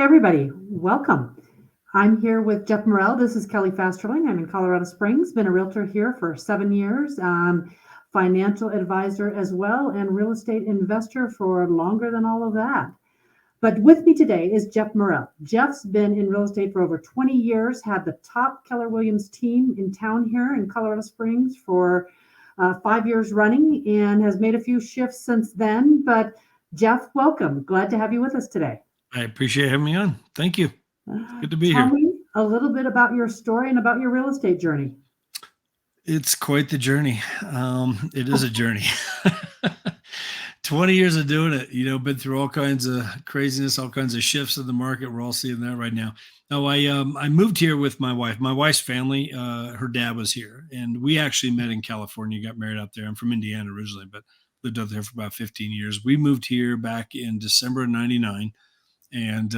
Hey, everybody, welcome. I'm here with Jeff Morrell. This is Kelly Fasterling. I'm in Colorado Springs, been a realtor here for 7 years, financial advisor as well, and real estate investor for longer than all of that. But with me today is Jeff Morrell. Jeff's been in real estate for over 20 years, had the top Keller Williams team in town here in Colorado Springs for 5 years running, and has made a few shifts since then. But Jeff, welcome. Glad to have you with us today. I appreciate having me on. Thank you. Good to be Tell here. me a little bit about your story and about your real estate journey. It's quite the journey. It is a journey. 20 years of doing it, been through all kinds of craziness, all kinds of shifts in the market. We're all seeing that right now. Now, I moved here with my wife. My wife's family, her dad was here, and we actually met in California, got married out there. I'm from Indiana originally, but lived out there for about 15 years. We moved here back in December of 99. And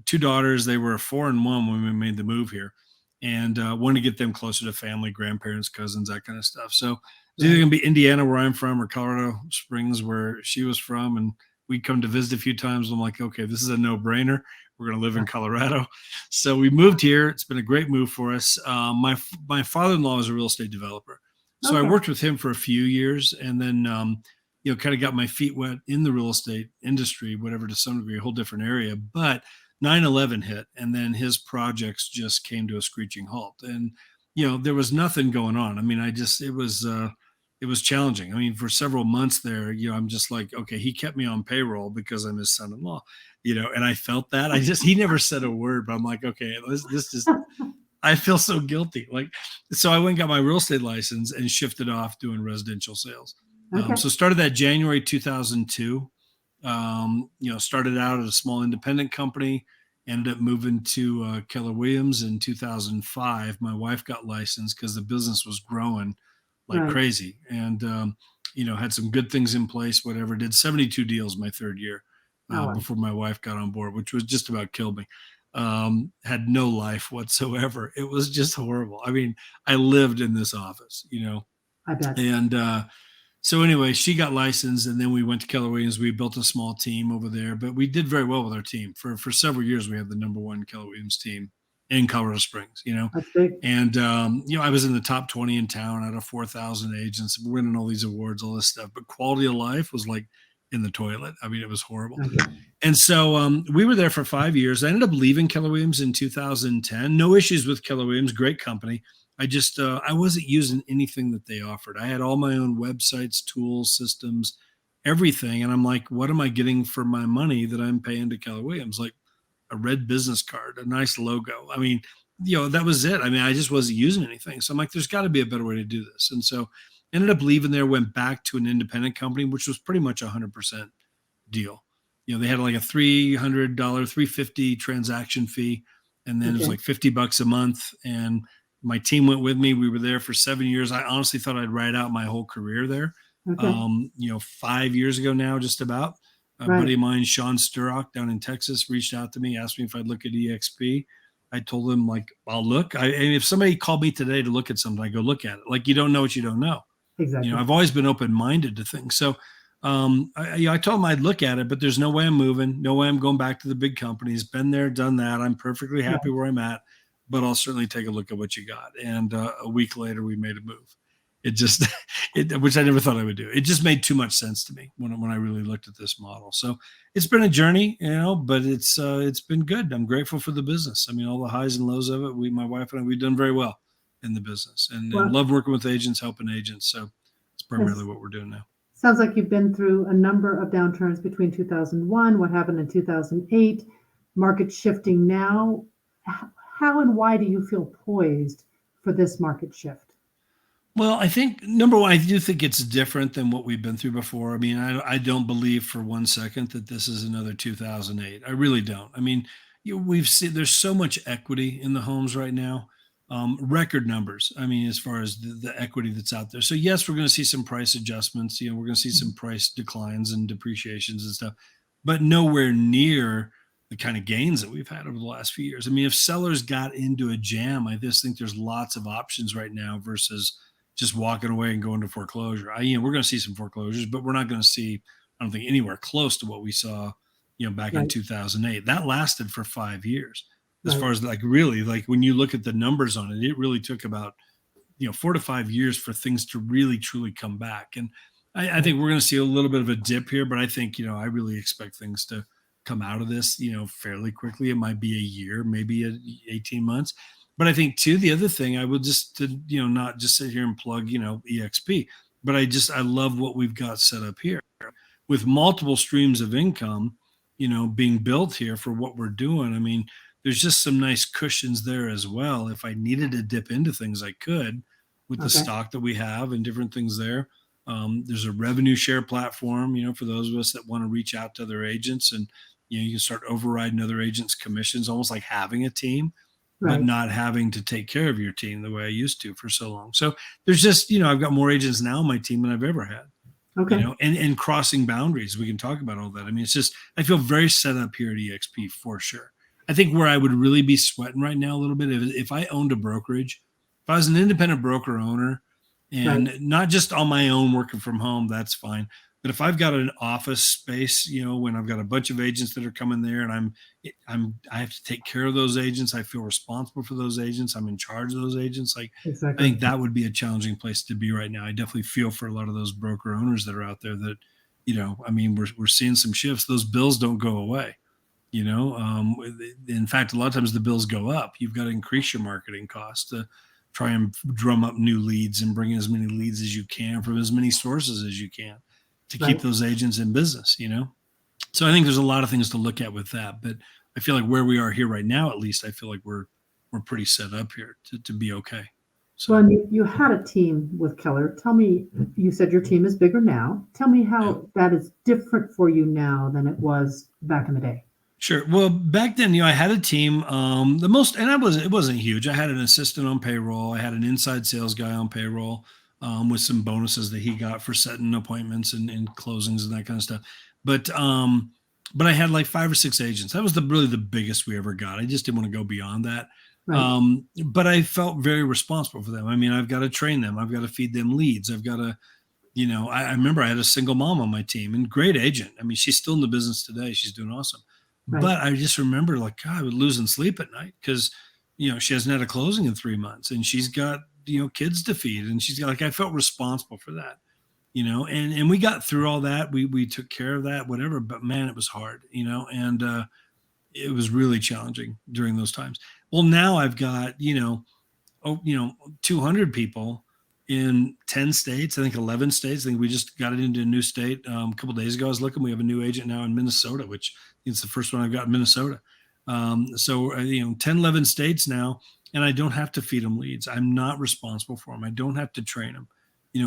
two daughters. They were 4 and 1 when we made the move here, and wanted to get them closer to family, grandparents, cousins, that kind of stuff. So it's either going to be Indiana, where I'm from, or Colorado Springs, where she was from, and we'd come to visit a few times. I'm like, okay, this is a no-brainer. We're going to live in Colorado. So we moved here. It's been a great move for us. My father-in-law is a real estate developer, so I worked with him for a few years, and then kind of got my feet wet in the real estate industry, whatever, to some degree, a whole different area. But 9/11 hit, and then his projects just came to a screeching halt. And, there was nothing going on. I mean, it was challenging. I mean, for several months there, I'm just like, okay, he kept me on payroll because I'm his son-in-law, and I felt that. He never said a word, but I'm like, okay, this just, I feel so guilty. So I went and got my real estate license and shifted off doing residential sales. Okay. So started that January 2002. Started out at a small independent company, ended up moving to Keller Williams in 2005. My wife got licensed because the business was growing like Right. crazy, and had some good things in place. Whatever, did 72 deals my third year before my wife got on board, which was just about killed me. Had no life whatsoever. It was just horrible. I mean, I lived in this office, I bet. and so anyway, she got licensed, and then we went to Keller Williams. We built a small team over there, but we did very well with our team. For several years, we had the number one Keller Williams team in Colorado Springs, That's big. And, I was in the top 20 in town out of 4,000 agents, winning all these awards, all this stuff. But quality of life was like in the toilet. I mean, it was horrible. Okay. And so we were there for 5 years. I ended up leaving Keller Williams in 2010. No issues with Keller Williams, great company. I just, I wasn't using anything that they offered. I had all my own websites, tools, systems, everything. And I'm like, what am I getting for my money that I'm paying to Keller Williams? Like a red business card, a nice logo. I mean, that was it. I mean, I just wasn't using anything. So I'm like, there's got to be a better way to do this. And so ended up leaving there, went back to an independent company, which was pretty much 100% deal. They had like a $300, $350 transaction fee. And then it was like $50 a month. And my team went with me. We were there for 7 years. I honestly thought I'd ride out my whole career there. Okay. 5 years ago now, just about. A buddy of mine, Sean Sturrock down in Texas, reached out to me, asked me if I'd look at eXp. I told him, like, I'll look. And if somebody called me today to look at something, I go look at it. Like, you don't know what you don't know. Exactly. I've always been open-minded to things. So I told him I'd look at it, but there's no way I'm moving. No way I'm going back to the big companies. Been there, done that. I'm perfectly happy where I'm at, but I'll certainly take a look at what you got. And a week later, we made a move. It just, which I never thought I would do. It just made too much sense to me when I really looked at this model. So it's been a journey, but it's been good. I'm grateful for the business. I mean, all the highs and lows of it. My wife and I, we've done very well in the business, and love working with agents, helping agents. So it's primarily what we're doing now. Sounds like you've been through a number of downturns between 2001, what happened in 2008, market shifting now. How and why do you feel poised for this market shift? Well, I think, number one, I do think it's different than what we've been through before. I mean, I don't believe for 1 second that this is another 2008. I really don't. I mean, we've seen there's so much equity in the homes right now, record numbers. I mean, as far as the equity that's out there. So yes, we're going to see some price adjustments. We're going to see some price declines and depreciations and stuff, but nowhere near the kind of gains that we've had over the last few years. I mean, if sellers got into a jam, I just think there's lots of options right now versus just walking away and going to foreclosure. We're going to see some foreclosures, but we're not going to see, I don't think, anywhere close to what we saw, back in Right. 2008. That lasted for 5 years. As Right. far as like really, like when you look at the numbers on it, it really took about 4 to 5 years for things to really truly come back. And I Right. think we're going to see a little bit of a dip here, but I think, I really expect things to come out of this, fairly quickly. It might be a year, maybe 18 months. But I think too, the other thing I would just, not just sit here and plug, eXp, but I love what we've got set up here with multiple streams of income, being built here for what we're doing. I mean, there's just some nice cushions there as well. If I needed to dip into things, I could with the Okay. stock that we have and different things there. There's a revenue share platform, for those of us that want to reach out to other agents, and you can start overriding other agents' commissions, almost like having a team, but Right. not having to take care of your team the way I used to for so long. So there's just, I've got more agents now on my team than I've ever had. Okay. And crossing boundaries. We can talk about all that. I mean, it's just, I feel very set up here at eXp for sure. I think where I would really be sweating right now a little bit, if I owned a brokerage, if I was an independent broker owner, Right. and not just on my own working from home, that's fine. But if I've got an office space, when I've got a bunch of agents that are coming there, and I have to take care of those agents, I feel responsible for those agents, I'm in charge of those agents. Like, I Exactly. think that would be a challenging place to be right now. I definitely feel for a lot of those broker owners that are out there that, I mean, we're seeing some shifts. Those bills don't go away. In fact, a lot of times the bills go up. You've got to increase your marketing costs to try and drum up new leads and bring in as many leads as you can from as many sources as you can to keep Right. those agents in business. So I think there's a lot of things to look at with that, but I feel like where we are here right now, at least I feel like we're pretty set up here to be okay. So. Well, and you had a team with Keller. Tell me, you said your team is bigger now. Tell me Yeah. how that is different for you now than it was back in the day. Sure. Well, back then, I had a team. It wasn't huge. I had an assistant on payroll. I had an inside sales guy on payroll, with some bonuses that he got for setting appointments and closings and that kind of stuff. But I had like 5 or 6 agents. That was really the biggest we ever got. I just didn't want to go beyond that. Right. But I felt very responsible for them. I mean, I've got to train them. I've got to feed them leads. I've got to, I remember I had a single mom on my team and great agent. I mean, she's still in the business today. She's doing awesome. Right. But I just remember, like, God, I was losing sleep at night because, she hasn't had a closing in 3 months, and she's got, kids to feed, and she's got, like, I felt responsible for that, and we got through all that. We took care of that, whatever. But man, it was hard, and it was really challenging during those times. Well, now I've got, 200 people in 10 states, I think 11 states. I think we just got it into a new state a couple of days ago. I was looking, we have a new agent now in Minnesota, which it's the first one I've got in Minnesota. So 10, 11 states now, and I don't have to feed them leads. I'm not responsible for them. I don't have to train them.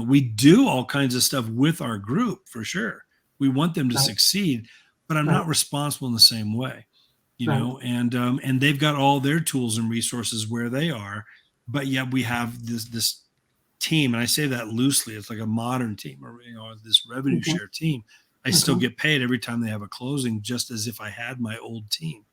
We do all kinds of stuff with our group for sure. We want them to Right. succeed, but I'm Right. not responsible in the same way, Right. and they've got all their tools and resources where they are, but yet we have this team, and I say that loosely. It's like a modern team, or this revenue Okay. share team. I still get paid every time they have a closing, just as if I had my old team.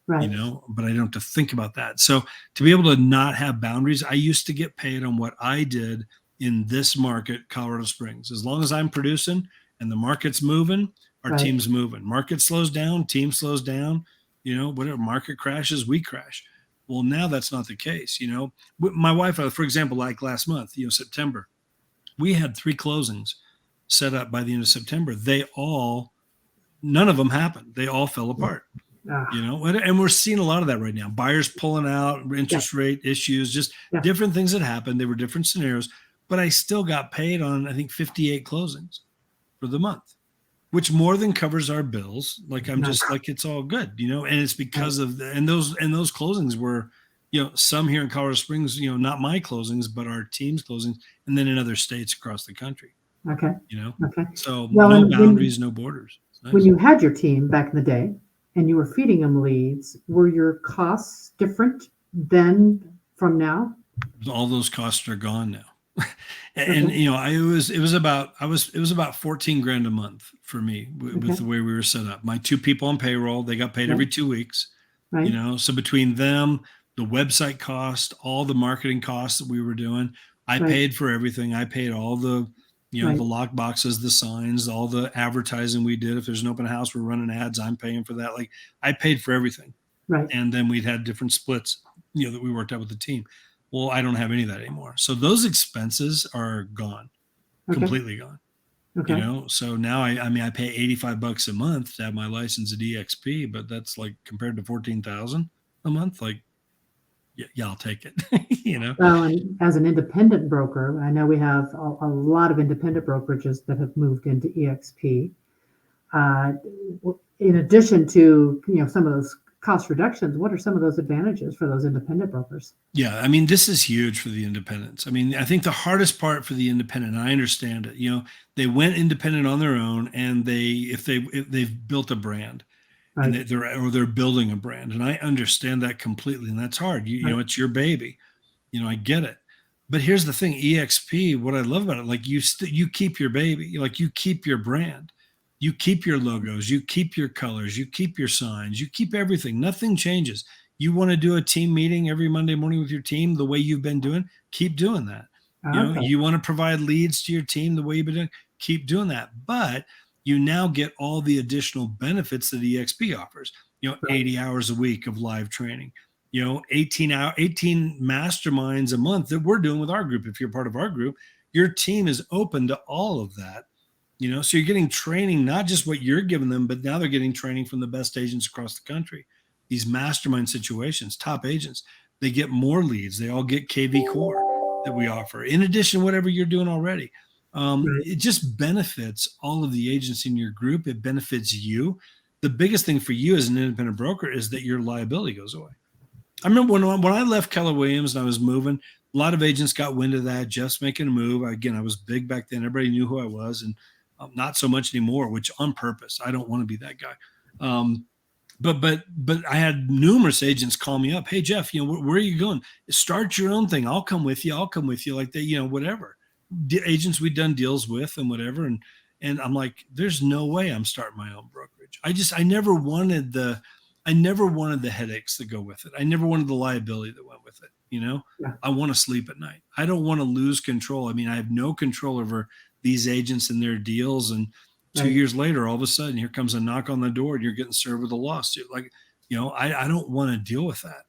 Right. But I don't have to think about that. So to be able to not have boundaries, I used to get paid on what I did in this market, Colorado Springs. As long as I'm producing and the market's moving, our Right. team's moving. Market slows down, team slows down. Whatever market crashes, we crash. Well, now that's not the case. My wife, for example, like last month, September, we had 3 closings set up by the end of September. None of them happened. They all fell apart. Ah, And we're seeing a lot of that right now. Buyers pulling out, interest rate issues, just different things that happened. They were different scenarios, but I still got paid on, I think, 58 closings for the month, which more than covers our bills. Like, I'm just like, it's all good, and it's because of those closings were, some here in Colorado Springs, not my closings, but our team's closings, and then in other states across the country, Okay. Okay. so Well, no and boundaries, no borders. It's nice. when you had your team back in the day and you were feeding them leads, were your costs different then from now? All those costs are gone now. And it was about 14 grand a month for me with the way we were set up. My 2 people on payroll, they got paid every 2 weeks. Right. So between them, the website cost, all the marketing costs that we were doing, I paid for everything. I paid all the You know, Right. the lock boxes, the signs, all the advertising we did. If there's an open house, we're running ads. I'm paying for that. Like I paid for everything. Right. And then we'd had different splits, you know, that we worked out with the team. Well, I don't have any of that anymore. So those expenses are gone, Okay. completely gone. You Okay. know, so now I mean, I pay $85 a month to have my license at eXp, but that's like compared to 14,000 a month. Like, yeah, I'll take it. You know, Well, and as an independent broker, I know we have a lot of independent brokerages that have moved into eXp. Uh, in addition to, some of those cost reductions, what are some of those advantages for those independent brokers? yeah, I mean, this is huge for the independents. I mean, I think the hardest part for the independent, and I understand it, you know, they went independent on their own, and if they've built a brand, and Right. they're building a brand, and I understand that completely, and that's hard. You Right. know, it's your baby. You know, I get it. But here's the thing, EXP, what I love about it, like you keep your baby, like you keep your brand, you keep your logos, you keep your colors, you keep your signs, you keep everything. Nothing changes. You want to do a team meeting every Monday morning with your team the way you've been doing, keep doing that. You know, Okay. you want to provide leads to your team the way you've been doing, keep doing that. But you now get all the additional benefits that EXP offers. You know, Right. 80 hours a week of live training, you know, 18 masterminds a month that we're doing with our group. If you're part of our group, your team is open to all of that, you know, so you're getting training, not just what you're giving them, but now they're getting training from the best agents across the country. These mastermind situations, top agents, they get more leads. They all get KV core that we offer in addition to whatever you're doing already. Right. It just benefits all of the agents in your group. It benefits you. The biggest thing for you as an independent broker is that your liability goes away. I remember when I left Keller Williams and I was moving, a lot of agents got wind of that. Jeff's making a move. Again, I was big back then. Everybody knew who I was, and not so much anymore, which on purpose. I don't want to be that guy. But I had numerous agents call me up. Hey, Jeff, you know, where are you going? Start your own thing. I'll come with you. I'll come with you. Like that, you know, whatever. Agents we'd done deals with and whatever. And I'm like, there's no way I'm starting my own brokerage. I never wanted the headaches that go with it. I never wanted the liability that went with it. You know, Yeah. I want to sleep at night. I don't want to lose control. I mean, I have no control over these agents and their deals. And 2 years later, all of a sudden, here comes a knock on the door and you're getting served with a lawsuit. Like, you know, I don't want to deal with that,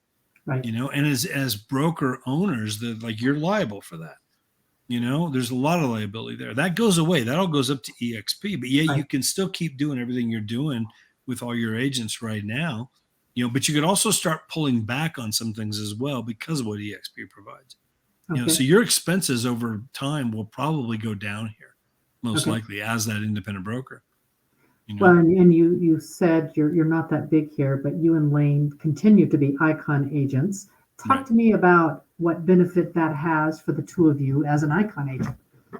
Right. you know, and as broker owners, that like you're liable for that. You know, there's a lot of liability there. That goes away. That all goes up to EXP. But yeah, Right. you can still keep doing everything you're doing with all your agents right now, you know, but you could also start pulling back on some things as well because of what EXP provides. You know, Okay. so your expenses over time will probably go down here, most Okay. likely as that independent broker, you Well, know. and you said you're not that big here, but you and Lane continue to be icon agents. Talk Right. to me about what benefit that has for the two of you as an icon agent.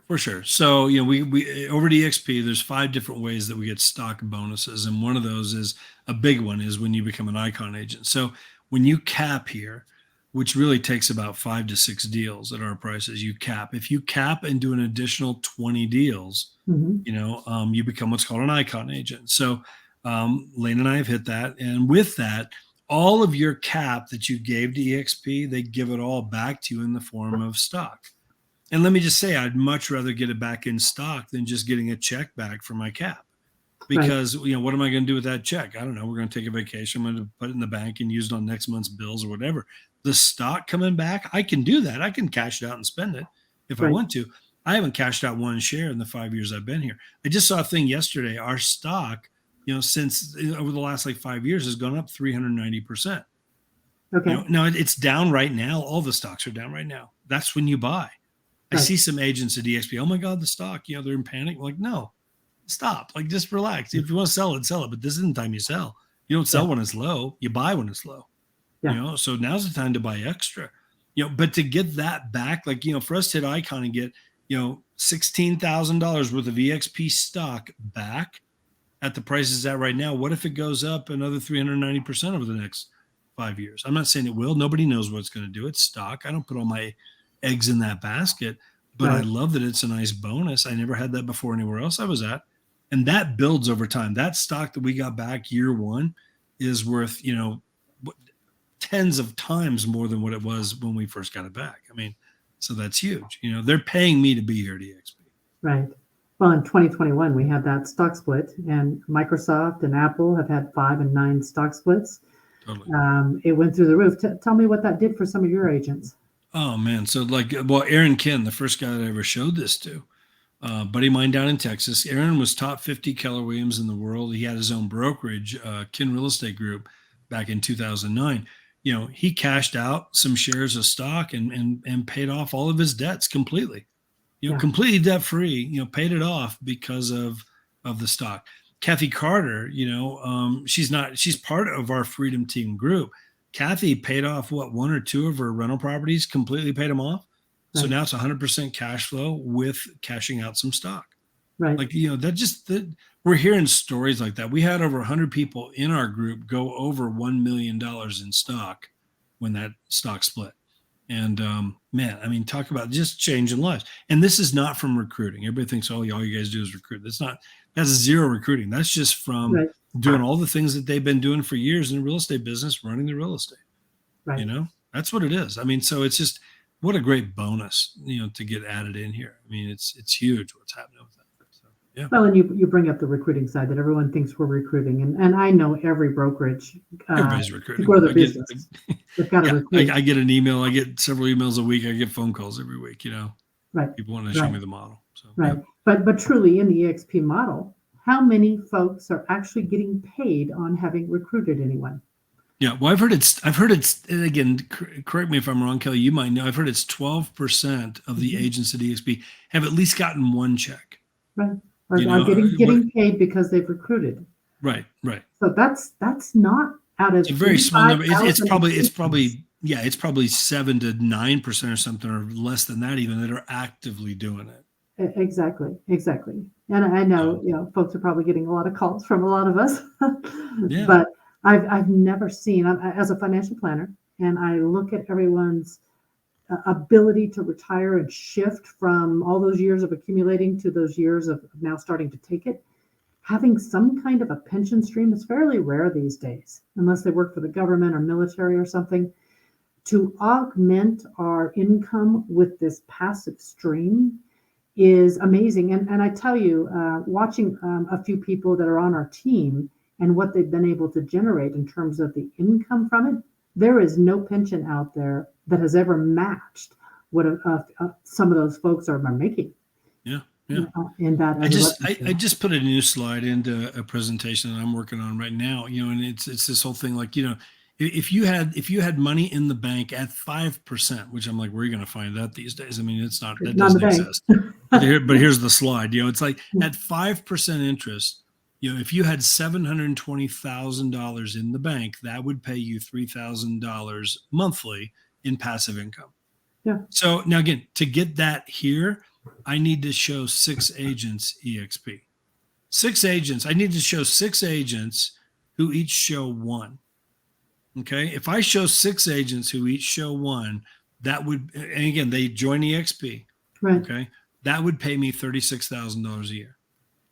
For sure. So, you know, we over at EXP, there's 5 different ways that we get stock bonuses. And one of those is a big one is when you become an icon agent. So when you cap here, which really takes about 5 to 6 deals at our prices, you cap. If you cap and do an additional 20 deals, Hmm. you know, you become what's called an icon agent. So Lane and I have hit that. And with that, all of your cap that you gave to EXP, they give it all back to you in the form of stock. And let me just say, I'd much rather get it back in stock than just getting a check back for my cap. Right. Because, you know, what am I going to do with that check? I don't know. We're going to take a vacation. I'm going to put it in the bank and use it on next month's bills or whatever. The stock coming back, I can do that. I can cash it out and spend it if I Right. want to. I haven't cashed out one share in the 5 years I've been here. I just saw a thing yesterday. Our stock, you know, since over the last like 5 years has gone up 390%. You Okay. know, now it's down right now. All the stocks are down right now. That's when you buy. I Right. see some agents at EXP. Oh my God, the stock, you know, they're in panic. I'm like, no, stop. Like, just relax. If you want to sell it, sell it. But this isn't the time you sell. You don't Yeah. sell when it's low. You buy when it's low. You Yeah. know, so now's the time to buy extra. You know, but to get that back, like, you know, for us to hit Icon and get, you know, $16,000 worth of EXP stock back at the prices at right now, what if it goes up another 390% over the next 5 years? I'm not saying it will. Nobody knows what it's going to do. It's stock. I don't put all my eggs in that basket, but I Right. love that it's a nice bonus. I never had that before anywhere else I was at. And that builds over time. That stock that we got back year one is worth, you know, tens of times more than what it was when we first got it back. I mean, so that's huge. You know, they're paying me to be here at EXP. Right. Well, in 2021, we had that stock split, and Microsoft and Apple have had 5 and 9 stock splits. Totally. It went through the roof. Tell me what that did for some of your agents. Oh man. So well, Aaron Ken, the first guy that I ever showed this to, buddy of mine down in Texas. Aaron was top 50 Keller Williams in the world. He had his own brokerage, Ken Real Estate Group, back in 2009. He cashed out some shares of stock and paid off all of his debts completely. Yeah. Completely debt free. Paid it off because of the stock. Kathy Carter, she's part of our Freedom Team group. Kathy paid off one or two of her rental properties, completely paid them off. So Right. now it's 100% cash flow with cashing out some stock. Right. We're hearing stories like that. We had over 100 people in our group go over $1 million in stock when that stock split. And man, I mean, talk about just changing lives. And this is not from recruiting. Everybody thinks, oh, all you guys do is recruit. That's zero recruiting. That's just from Right. doing all the things that they've been doing for years in the real estate business, running the real estate. Right. That's what it is. I mean, so it's just what a great bonus, to get added in here. I mean, it's huge what's happening with that. So, yeah. Well, and you bring up the recruiting side that everyone thinks we're recruiting, and I know every brokerage Everybody's recruiting. to grow their business. They've got to recruit. I get an email. I get several emails a week. I get phone calls every week. Right. People want to show me the model. So, right. Yeah. But truly, in the eXp model, how many folks are actually getting paid on having recruited anyone? Yeah, well, I've heard it's, and again, correct me if I'm wrong, Kelly, you might know. I've heard it's 12% of the agents at eXp have at least gotten one check. Right. Or are getting paid because they've recruited. Right. So that's not out of it's a very small number. It's probably 7 to 9% or something, or less than that even, that are actively doing it. Exactly. And I know, folks are probably getting a lot of calls from a lot of us, Yeah. But I've never seen, as a financial planner, and I look at everyone's ability to retire and shift from all those years of accumulating to those years of now starting to take it. Having some kind of a pension stream is fairly rare these days, unless they work for the government or military or something. To augment our income with this passive stream is amazing. And I tell you, watching a few people that are on our team and what they've been able to generate in terms of the income from it, there is no pension out there that has ever matched what some of those folks are making. Yeah. In that, I just put a new slide into a presentation that I'm working on right now. And it's this whole thing, like, if you had money in the bank at 5%, which I'm like, where are you going to find that these days? I mean, that doesn't exist. But here's the slide. It's like at 5% interest. If you had $720,000 in the bank, that would pay you $3,000 monthly in passive income. Yeah. So now again, to get that here, I need to show 6 agents eXp. 6 agents. I need to show 6 agents who each show 1. Okay. If I show 6 agents who each show 1, that would, and again, they join eXp. Right. Okay. That would pay me $36,000 a year,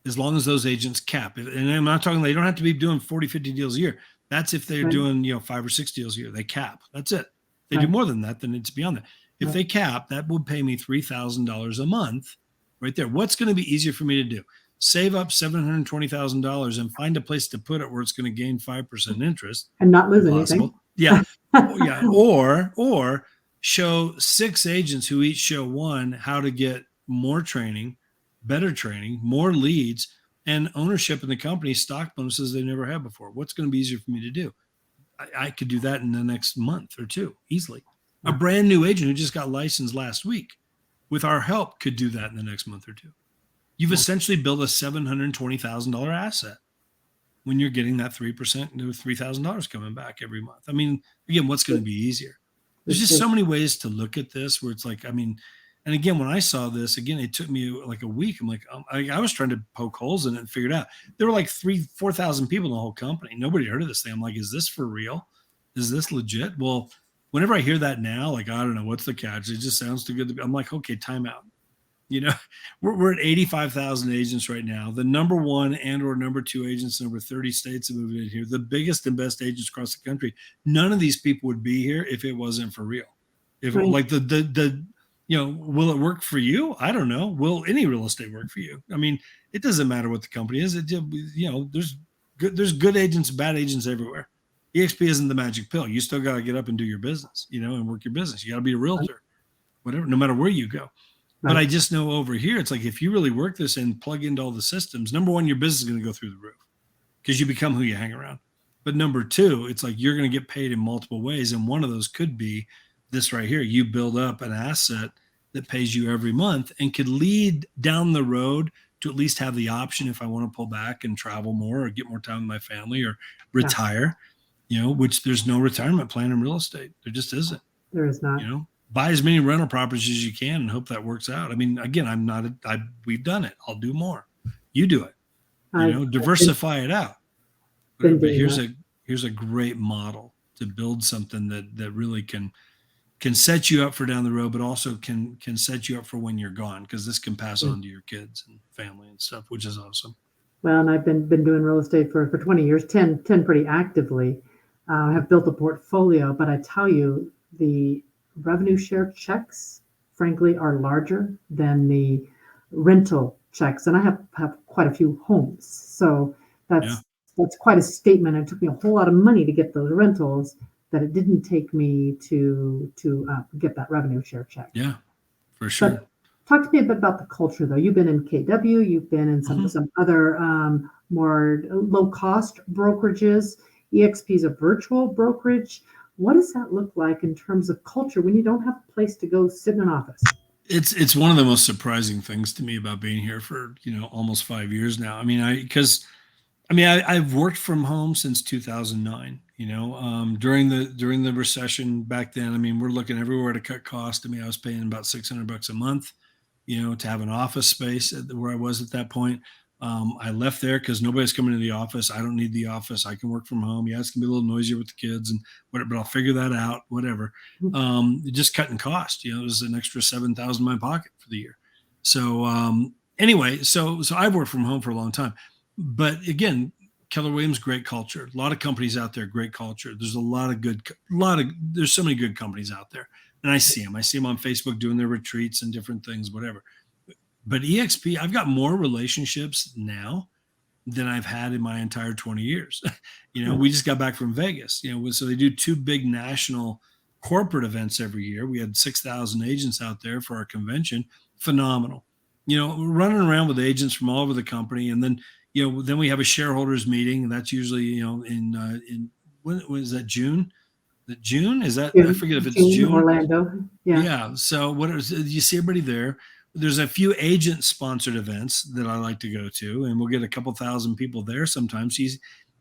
as long as those agents cap. And I'm not talking, they don't have to be doing 40, 50 deals a year. That's if they're doing, 5 or 6 deals a year. They cap. That's it. If they do more than that, then it's beyond that. If they cap, that would pay me $3,000 a month right there. What's going to be easier for me to do? Save up $720,000 and find a place to put it where it's going to gain 5% interest and not lose anything. Yeah. Yeah. Or show 6 agents who each show 1 how to get more training, better training, more leads, and ownership in the company, stock bonuses they never had before. What's going to be easier for me to do? I could do that in the next month or 2 easily. A brand new agent who just got licensed last week with our help could do that in the next month or 2. You've essentially built a $720,000 asset when you're getting that 3% to $3,000 coming back every month. I mean, again, what's going to be easier? There's just so many ways to look at this where it's like, I mean, and again, when I saw this, again, it took me like a week. I'm like, I was trying to poke holes in it and figure it out. There were like 4,000 people in the whole company. Nobody heard of this thing. I'm like, is this for real? Is this legit? Well, whenever I hear that now, like, I don't know, what's the catch? It just sounds too good to be. I'm like, okay, time out. We're at 85,000 agents right now. The number 1 and or number 2 agents in over 30 states have moved in here. The biggest and best agents across the country. None of these people would be here if it wasn't for real. If like the will it work for you? I don't know. Will any real estate work for you? I mean, it doesn't matter what the company is. There's good agents, bad agents everywhere. eXp isn't the magic pill. You still got to get up and do your business, and work your business. You got to be a Right. realtor, whatever, no matter where you go. But I just know over here, it's like, if you really work this and plug into all the systems, number one, your business is going to go through the roof because you become who you hang around. But number two, it's like you're going to get paid in multiple ways. And one of those could be this right here. You build up an asset that pays you every month and could lead down the road to at least have the option, if I want to pull back and travel more or get more time with my family or retire, which there's no retirement plan in real estate. There just isn't. There is not. Buy as many rental properties as you can and hope that works out. I mean, again, we've done it. I'll do more. You do it. Diversify it out. But here's a great model to build something that really can set you up for down the road, but also can set you up for when you're gone, because this can pass on to your kids and family and stuff, which is awesome. Well, and I've been doing real estate for 20 years, 10 pretty actively. I have built a portfolio, but I tell you, the revenue share checks, frankly, are larger than the rental checks. And I have quite a few homes. So that's quite a statement. It took me a whole lot of money to get those rentals that it didn't take me to get that revenue share check. Yeah, for sure. But talk to me a bit about the culture, though. You've been in KW, you've been in some other more low-cost brokerages. eXp is a virtual brokerage. What does that look like in terms of culture when you don't have a place to go sit in an office? It's one of the most surprising things to me about being here for almost 5 years now. I mean, I've worked from home since 2009. During the recession back then, I mean, we're looking everywhere to cut costs. I mean, I was paying about $600 a month, to have an office space where I was at that point. I left there because nobody's coming to the office. I don't need the office. I can work from home. Yeah, it's gonna be a little noisier with the kids and whatever, but I'll figure that out. Whatever. Just cutting cost. It was an extra $7,000 in my pocket for the year. So anyway, so I've worked from home for a long time. But again, Keller Williams, great culture. A lot of companies out there, great culture. There's there's so many good companies out there, and I see them. I see them on Facebook doing their retreats and different things, whatever. But eXp, I've got more relationships now than I've had in my entire 20 years. We just got back from Vegas, so they do 2 big national corporate events every year. We had 6,000 agents out there for our convention. Phenomenal. Running around with agents from all over the company. And then, then we have a shareholders meeting. And that's usually, in when is that, June? June? Is that, I forget if it's June. Orlando. Yeah. So you see everybody there. There's a few agent sponsored events that I like to go to, and we'll get a couple thousand people there sometimes.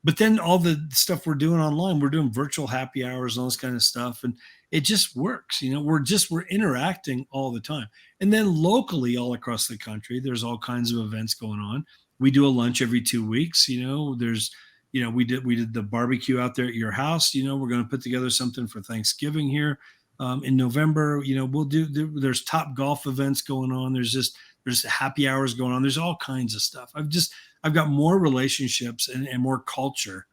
But then all the stuff we're doing online, we're doing virtual happy hours and all this kind of stuff. And it just works. We're interacting all the time. And then locally all across the country, there's all kinds of events going on. We do a lunch every 2 weeks. There's, we did the barbecue out there at your house. We're going to put together something for Thanksgiving here. In November, there's top golf events going on. There's happy hours going on. There's all kinds of stuff. I've got more relationships and more culture,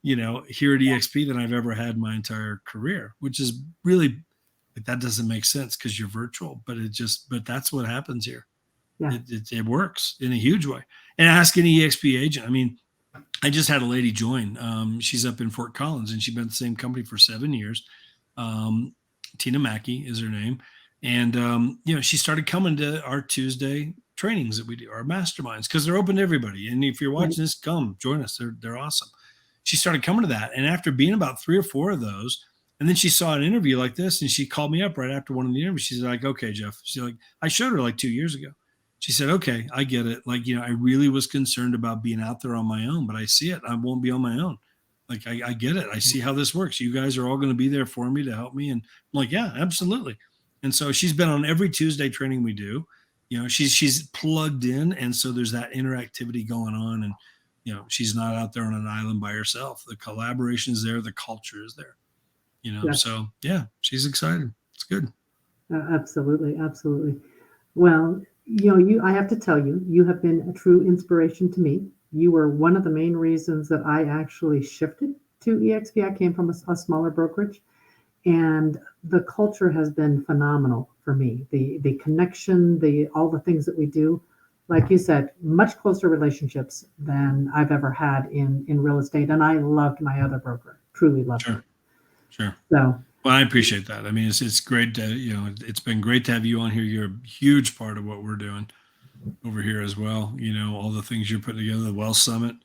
here at eXp than I've ever had my entire career, which is really, that doesn't make sense because you're virtual, but that's what happens here. Yeah. It works in a huge way. And ask any eXp agent. I mean, I just had a lady join. She's up in Fort Collins, and she's been at the same company for 7 years. Tina Mackey is her name. And, she started coming to our Tuesday trainings that we do, our masterminds, because they're open to everybody. And if you're watching this, come join us. They're awesome. She started coming to that. And after being about 3 or 4 of those, and then she saw an interview like this, and she called me up right after one of the interviews. She's like, okay, Jeff. She's like, I showed her like 2 years ago. She said, okay, I get it. Like, I really was concerned about being out there on my own, but I see it. I won't be on my own. Like, I get it. I see how this works. You guys are all going to be there for me to help me. And I'm like, yeah, absolutely. And so she's been on every Tuesday training we do. She's plugged in. And so there's that interactivity going on. And, she's not out there on an island by herself. The collaboration is there. The culture is there, Yeah. So yeah, she's excited. It's good. Absolutely. Absolutely. Well, I have to tell you, you have been a true inspiration to me. You were one of the main reasons that I actually shifted to eXp. I came from a smaller brokerage, and the culture has been phenomenal for me. The connection, all the things that we do, like you said, much closer relationships than I've ever had in real estate. And I loved my other broker, truly loved Sure. it. Sure. So Well, I appreciate that. I mean, it's great to, it's been great to have you on here. You're a huge part of what we're doing over here as well. All the things you're putting together, the Wealth Summit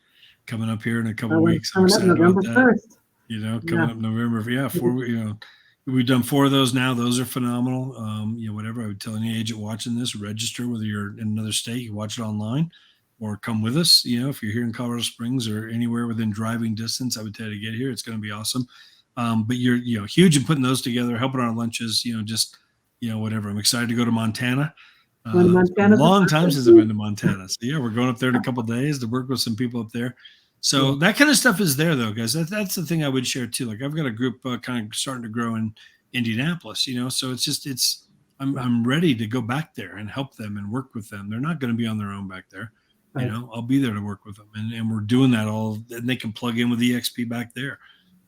coming up here in a couple that of one's weeks. I'm coming up excited about November that. 1st. Coming Yeah. up November. Yeah. We've done 4 of those now. Those are phenomenal. Whatever I would tell any agent watching this, register, whether you're in another state, you watch it online or come with us. If you're here in Colorado Springs or anywhere within driving distance, I would tell you to get here. It's going to be awesome. But you're, huge in putting those together, helping our lunches, whatever. I'm excited to go to Montana. It's been a long time since I've been to Montana. So yeah, we're going up there in a couple of days to work with some people up there. So that kind of stuff is there though, guys. That's the thing I would share too. Like I've got a group kind of starting to grow in Indianapolis, so I'm ready to go back there and help them and work with them. They're not going to be on their own back there. Right. I'll be there to work with them, and we're doing that all, and they can plug in with eXp back there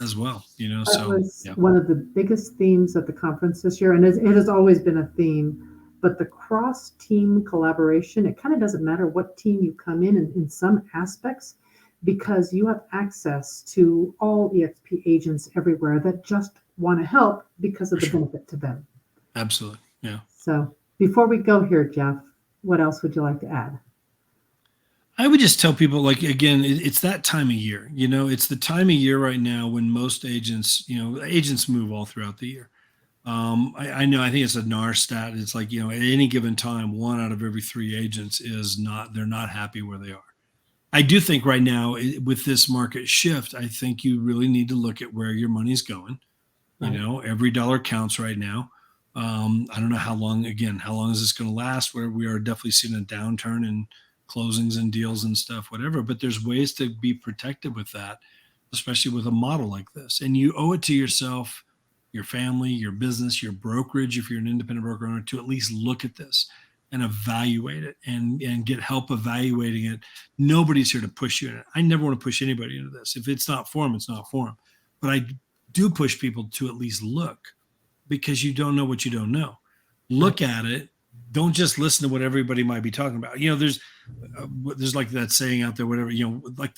as well. That was one of the biggest themes at the conference this year, and it has always been a theme. But the cross-team collaboration, it kind of doesn't matter what team you come in some aspects, because you have access to all eXp agents everywhere that just want to help because of the benefit to them. Absolutely. Yeah. So before we go here, Jeff, what else would you like to add? I would just tell people, like, again, it's that time of year. It's the time of year right now when most agents, agents move all throughout the year. I know, I think it's a NAR stat. It's like, at any given time, 1 out of every 3 agents they're not happy where they are. I do think right now with this market shift, I think you really need to look at where your money's going. Right. Every dollar counts right now. I don't know how long is this going to last, where we are definitely seeing a downturn in closings and deals and stuff, whatever, but there's ways to be protected with that, especially with a model like this. And you owe it to yourself, your family, your business, your brokerage, if you're an independent broker owner, to at least look at this and evaluate it and get help evaluating it. Nobody's here to push you in it. I never want to push anybody into this. If it's not for them, it's not for them. But I do push people to at least look, because you don't know what you don't know. Look at it. Don't just listen to what everybody might be talking about. There's like that saying out there, whatever, like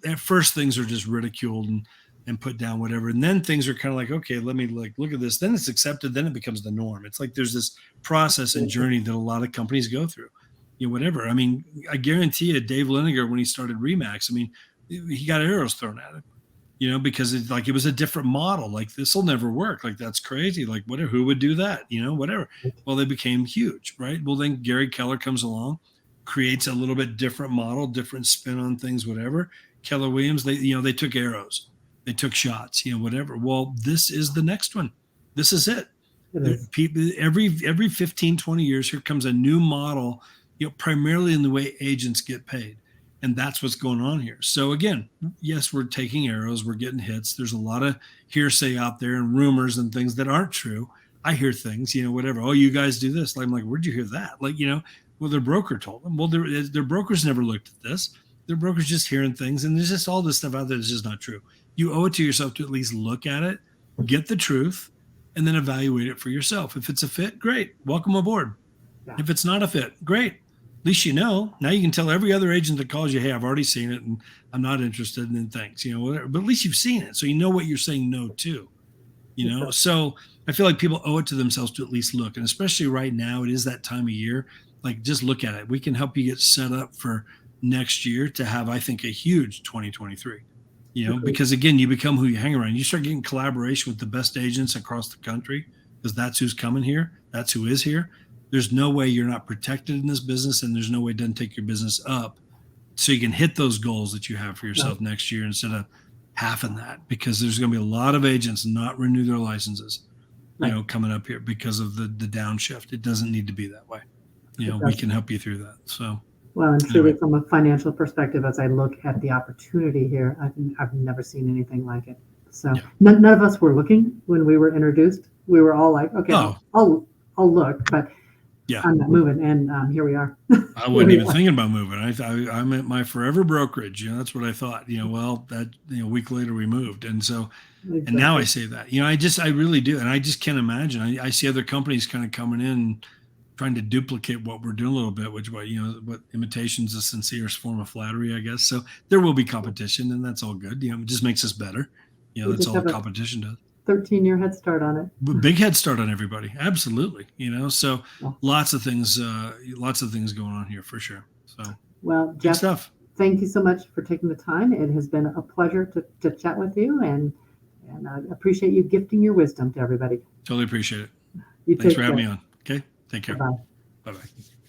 at first things are just ridiculed and put down, whatever. And then things are kind of like, okay, let me look at this. Then it's accepted. Then it becomes the norm. It's like there's this process and journey that a lot of companies go through, whatever. I mean, I guarantee you, Dave Liniger, when he started Remax, I mean, he got arrows thrown at him, because it was a different model. Like, this will never work. Like, that's crazy. Like, whatever, who would do that? Whatever. Well, they became huge, right? Well, then Gary Keller comes along, creates a little bit different model, different spin on things, whatever. Keller Williams, they took arrows. They took shots, whatever. Well, this is the next one. This is it. People, every 15, 20 years, here comes a new model, primarily in the way agents get paid. And that's what's going on here. So again, yes, we're taking arrows, we're getting hits. There's a lot of hearsay out there and rumors and things that aren't true. I hear things, whatever. Oh, you guys do this. I'm like, where'd you hear that? Like, well, their broker told them. Well, their brokers never looked at this. Their broker's just hearing things. And there's just all this stuff out there that's just not true. You owe it to yourself to at least look at it, get the truth, and then evaluate it for yourself. If it's a fit, great. Welcome aboard. Yeah. If it's not a fit, great. At least now you can tell every other agent that calls you, hey, I've already seen it and I'm not interested, and then thanks, whatever. But at least you've seen it. So you know what you're saying no to, So I feel like people owe it to themselves to at least look. And especially right now, it is that time of year. Like, just look at it. We can help you get set up for next year to have, I think, a huge 2023, because again, you become who you hang around. You start getting collaboration with the best agents across the country, because that's who's coming here. That's who is here. There's no way you're not protected in this business, and there's no way it doesn't take your business up so you can hit those goals that you have for yourself next year instead of half in that, because there's going to be a lot of agents not renew their licenses, coming up here because of the downshift. It doesn't need to be that way. We can help you through that. So, well, and truly from a financial perspective, as I look at the opportunity here, I've never seen anything like it. So none of us were looking when we were introduced. We were all like, okay, I'll look, but Yeah. I'm not moving, and here we are. I wasn't even thinking about moving. I'm at my forever brokerage. That's what I thought. Well, that a week later we moved, and so and now I say that. I really do, and I just can't imagine. I see other companies kind of coming in, trying to duplicate what we're doing a little bit, which what imitation's a sincerest form of flattery, I guess. So there will be competition, and that's all good. It just makes us better. That's all competition does. 13-year head start on it. Big head start on everybody. Absolutely. So lots of things going on here for sure. So, well, Jeff, stuff. Thank you so much for taking the time. It has been a pleasure to chat with you, and I appreciate you gifting your wisdom to everybody. Totally appreciate it. You Thanks for having me on. Okay. Take care. Bye-bye. Bye-bye.